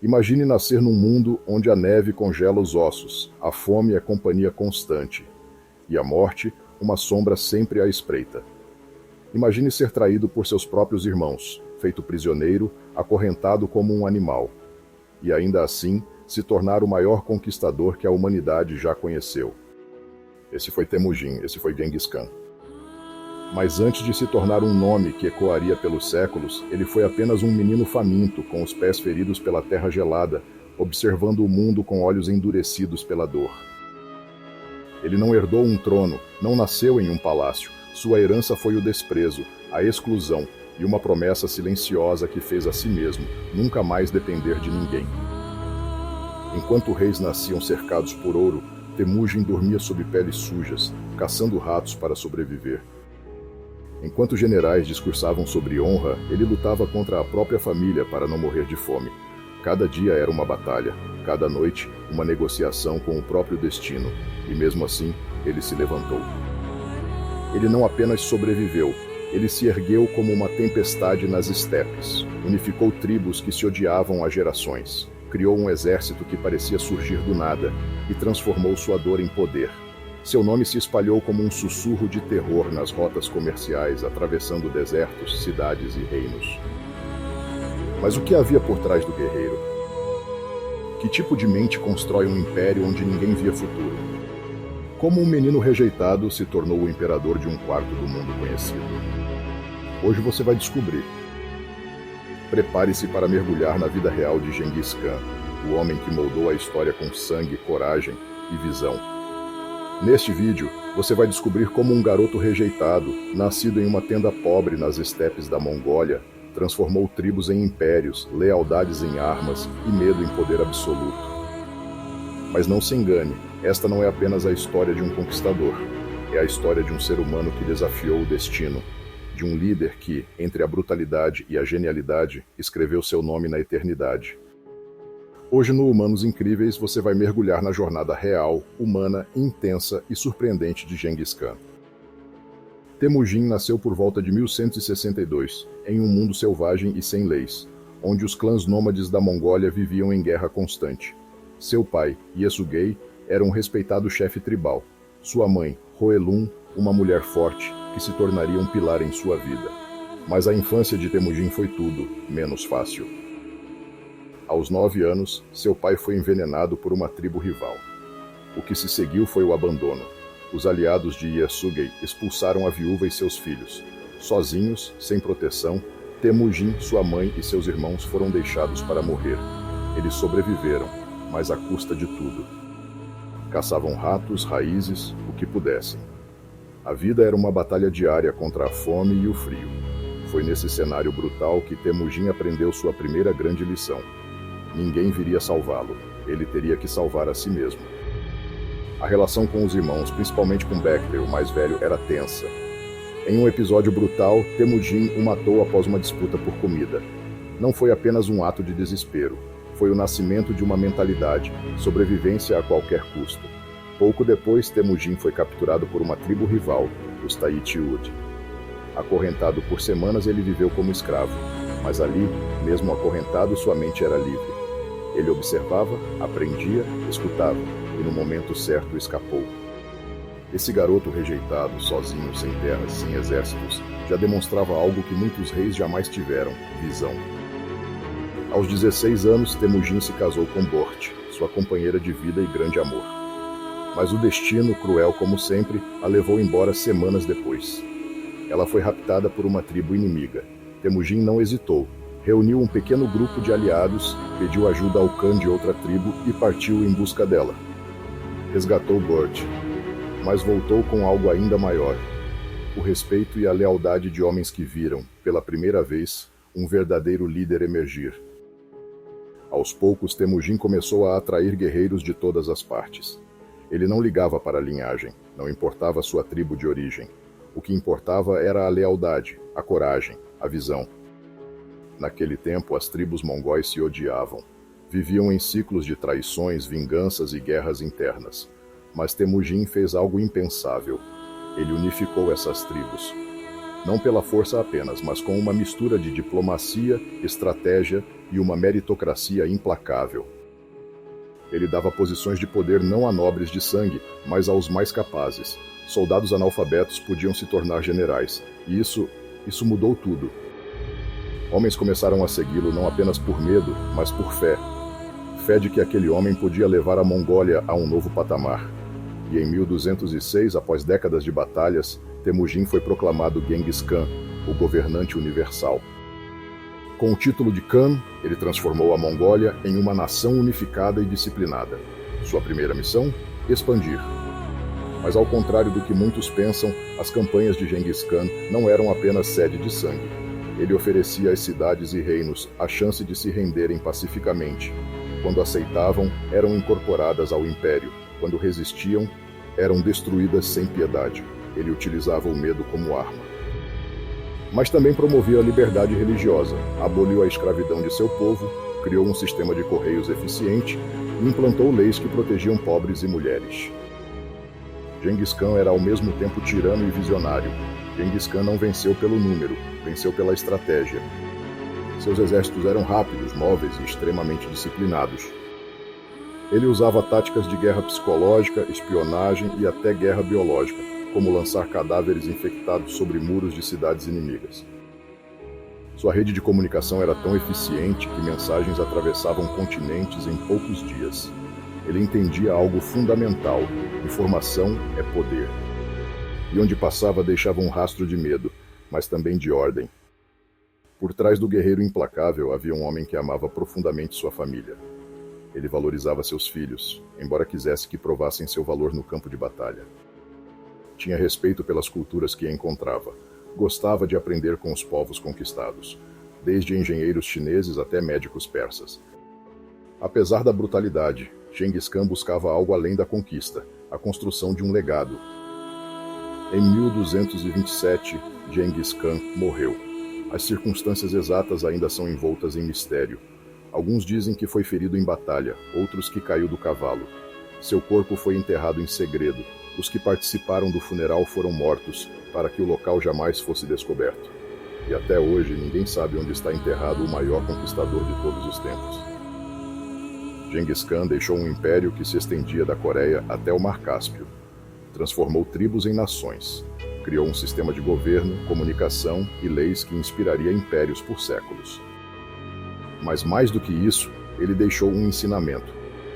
Imagine nascer num mundo onde a neve congela os ossos, a fome é companhia constante, e a morte, uma sombra sempre à espreita. Imagine ser traído por seus próprios irmãos, feito prisioneiro, acorrentado como um animal, e ainda assim se tornar o maior conquistador que a humanidade já conheceu. Esse foi Temujin, esse foi Genghis Khan. Mas antes de se tornar um nome que ecoaria pelos séculos, ele foi apenas um menino faminto, com os pés feridos pela terra gelada, observando o mundo com olhos endurecidos pela dor. Ele não herdou um trono, não nasceu em um palácio. Sua herança foi o desprezo, a exclusão e uma promessa silenciosa que fez a si mesmo nunca mais depender de ninguém. Enquanto reis nasciam cercados por ouro, Temujin dormia sob peles sujas, caçando ratos para sobreviver. Enquanto generais discursavam sobre honra, ele lutava contra a própria família para não morrer de fome. Cada dia era uma batalha, cada noite uma negociação com o próprio destino, e mesmo assim ele se levantou. Ele não apenas sobreviveu, ele se ergueu como uma tempestade nas estepes, unificou tribos que se odiavam há gerações, criou um exército que parecia surgir do nada e transformou sua dor em poder. Seu nome se espalhou como um sussurro de terror nas rotas comerciais, atravessando desertos, cidades e reinos. Mas o que havia por trás do guerreiro? Que tipo de mente constrói um império onde ninguém via futuro? Como um menino rejeitado se tornou o imperador de um quarto do mundo conhecido? Hoje você vai descobrir. Prepare-se para mergulhar na vida real de Genghis Khan, o homem que moldou a história com sangue, coragem e visão. Neste vídeo, você vai descobrir como um garoto rejeitado, nascido em uma tenda pobre nas estepes da Mongólia, transformou tribos em impérios, lealdades em armas e medo em poder absoluto. Mas não se engane, esta não é apenas a história de um conquistador. É a história de um ser humano que desafiou o destino, de um líder que, entre a brutalidade e a genialidade, escreveu seu nome na eternidade. Hoje no Humanos Incríveis você vai mergulhar na jornada real, humana, intensa e surpreendente de Genghis Khan. Temujin nasceu por volta de 1162, em um mundo selvagem e sem leis, onde os clãs nômades da Mongólia viviam em guerra constante. Seu pai, Yesugei, era um respeitado chefe tribal. Sua mãe, Hoelun, uma mulher forte, que se tornaria um pilar em sua vida. Mas a infância de Temujin foi tudo, menos fácil. Aos 9 anos, seu pai foi envenenado por uma tribo rival. O que se seguiu foi o abandono. Os aliados de Yesugei expulsaram a viúva e seus filhos. Sozinhos, sem proteção, Temujin, sua mãe e seus irmãos foram deixados para morrer. Eles sobreviveram, mas à custa de tudo. Caçavam ratos, raízes, o que pudessem. A vida era uma batalha diária contra a fome e o frio. Foi nesse cenário brutal que Temujin aprendeu sua primeira grande lição. Ninguém viria salvá-lo. Ele teria que salvar a si mesmo. A relação com os irmãos, principalmente com Bekler, o mais velho, era tensa. Em um episódio brutal, Temujin o matou após uma disputa por comida. Não foi apenas um ato de desespero. Foi o nascimento de uma mentalidade, sobrevivência a qualquer custo. Pouco depois, Temujin foi capturado por uma tribo rival, os Taitiud. Acorrentado por semanas, ele viveu como escravo. Mas ali, mesmo acorrentado, sua mente era livre. Ele observava, aprendia, escutava, e no momento certo escapou. Esse garoto rejeitado, sozinho, sem terras, sem exércitos, já demonstrava algo que muitos reis jamais tiveram: visão. Aos 16 anos, Temujin se casou com Bort, sua companheira de vida e grande amor. Mas o destino, cruel como sempre, a levou embora semanas depois. Ela foi raptada por uma tribo inimiga. Temujin não hesitou. Reuniu um pequeno grupo de aliados, pediu ajuda ao Khan de outra tribo e partiu em busca dela. Resgatou Bort, mas voltou com algo ainda maior: o respeito e a lealdade de homens que viram, pela primeira vez, um verdadeiro líder emergir. Aos poucos, Temujin começou a atrair guerreiros de todas as partes. Ele não ligava para a linhagem, não importava sua tribo de origem. O que importava era a lealdade, a coragem, a visão. Naquele tempo, as tribos mongóis se odiavam. Viviam em ciclos de traições, vinganças e guerras internas. Mas Temujin fez algo impensável. Ele unificou essas tribos. não pela força apenas, mas com uma mistura de diplomacia, estratégia e uma meritocracia implacável. Ele dava posições de poder não a nobres de sangue, mas aos mais capazes. Soldados analfabetos podiam se tornar generais, e isso mudou tudo. Homens começaram a segui-lo não apenas por medo, mas por fé. Fé de que aquele homem podia levar a Mongólia a um novo patamar. E em 1206, após décadas de batalhas, Temujin foi proclamado Genghis Khan, o governante universal. Com o título de Khan, ele transformou a Mongólia em uma nação unificada e disciplinada. Sua primeira missão? Expandir. Mas ao contrário do que muitos pensam, as campanhas de Genghis Khan não eram apenas sede de sangue. Ele oferecia às cidades e reinos a chance de se renderem pacificamente. Quando aceitavam, eram incorporadas ao império. Quando resistiam, eram destruídas sem piedade. Ele utilizava o medo como arma. Mas também promovia a liberdade religiosa, aboliu a escravidão de seu povo, criou um sistema de correios eficiente e implantou leis que protegiam pobres e mulheres. Genghis Khan era ao mesmo tempo tirano e visionário. Genghis Khan não venceu pelo número, venceu pela estratégia. Seus exércitos eram rápidos, móveis e extremamente disciplinados. Ele usava táticas de guerra psicológica, espionagem e até guerra biológica, como lançar cadáveres infectados sobre muros de cidades inimigas. Sua rede de comunicação era tão eficiente que mensagens atravessavam continentes em poucos dias. Ele entendia algo fundamental: informação é poder. E onde passava deixava um rastro de medo, mas também de ordem. Por trás do guerreiro implacável havia um homem que amava profundamente sua família. Ele valorizava seus filhos, embora quisesse que provassem seu valor no campo de batalha. Tinha respeito pelas culturas que encontrava. Gostava de aprender com os povos conquistados, desde engenheiros chineses até médicos persas. Apesar da brutalidade, Genghis Khan buscava algo além da conquista, a construção de um legado. Em 1227, Genghis Khan morreu. As circunstâncias exatas ainda são envoltas em mistério. Alguns dizem que foi ferido em batalha, outros que caiu do cavalo. Seu corpo foi enterrado em segredo. Os que participaram do funeral foram mortos, para que o local jamais fosse descoberto. E até hoje ninguém sabe onde está enterrado o maior conquistador de todos os tempos. Genghis Khan deixou um império que se estendia da Coreia até o Mar Cáspio. Transformou tribos em nações. Criou um sistema de governo, comunicação e leis que inspiraria impérios por séculos. Mas mais do que isso, ele deixou um ensinamento.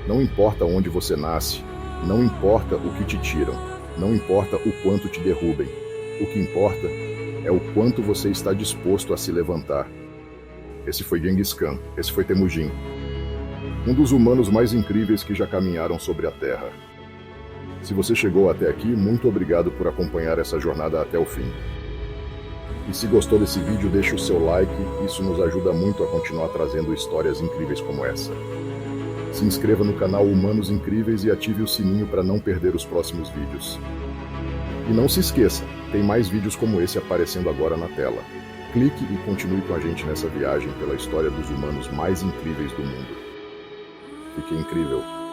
Não importa onde você nasce, não importa o que te tiram, não importa o quanto te derrubem. O que importa é o quanto você está disposto a se levantar. Esse foi Genghis Khan, esse foi Temujin. Um dos humanos mais incríveis que já caminharam sobre a Terra. Se você chegou até aqui, muito obrigado por acompanhar essa jornada até o fim. E se gostou desse vídeo, deixe o seu like, isso nos ajuda muito a continuar trazendo histórias incríveis como essa. Se inscreva no canal Humanos Incríveis e ative o sininho para não perder os próximos vídeos. E não se esqueça, tem mais vídeos como esse aparecendo agora na tela. Clique e continue com a gente nessa viagem pela história dos humanos mais incríveis do mundo. Fique incrível!